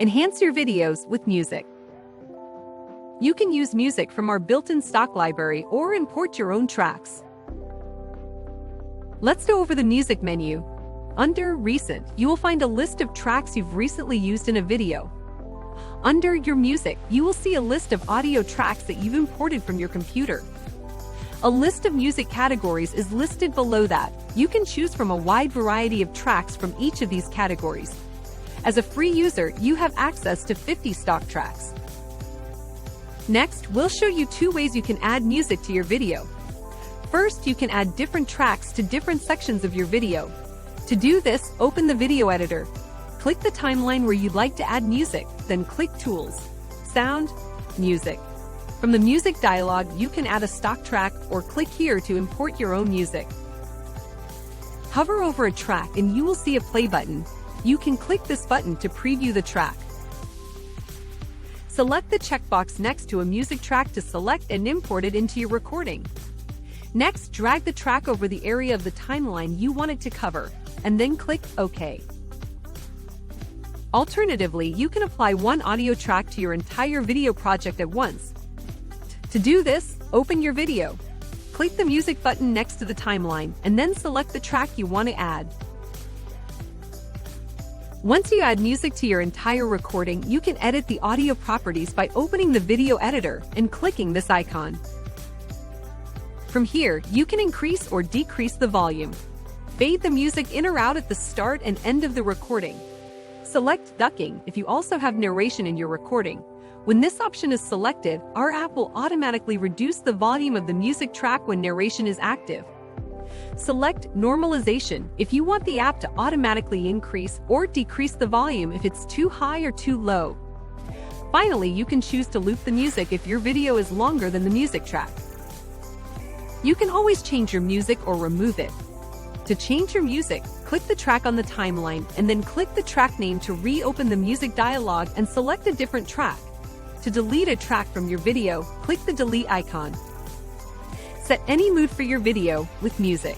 Enhance your videos with music. You can use music from our built-in stock library or import your own tracks. Let's go over the music menu. Under Recent, you will find a list of tracks you've recently used in a video. Under Your Music, you will see a list of audio tracks that you've imported from your computer. A list of music categories is listed below that. You can choose from a wide variety of tracks from each of these categories. As a free user, you have access to 50 stock tracks. Next, we'll show you 2 ways you can add music to your video. First, you can add different tracks to different sections of your video. To do this, open the video editor. Click the timeline where you'd like to add music, then click Tools, Sound, Music. From the music dialog, you can add a stock track or click here to import your own music. Hover over a track and you will see a play button. You can click this button to preview the track. Select the checkbox next to a music track to select and import it into your recording. Next, drag the track over the area of the timeline you want it to cover, and then click OK. Alternatively, you can apply one audio track to your entire video project at once. To do this, open your video. Click the music button next to the timeline, and then select the track you want to add. Once you add music to your entire recording, you can edit the audio properties by opening the video editor and clicking this icon. From here, you can increase or decrease the volume. Fade the music in or out at the start and end of the recording. Select ducking if you also have narration in your recording. When this option is selected, our app will automatically reduce the volume of the music track when narration is active. Select normalization if you want the app to automatically increase or decrease the volume if it's too high or too low. Finally, you can choose to loop the music if your video is longer than the music track. You can always change your music or remove it. To change your music, click the track on the timeline and then click the track name to reopen the music dialog and select a different track. To delete a track from your video, click the delete icon. Set any mood for your video with music.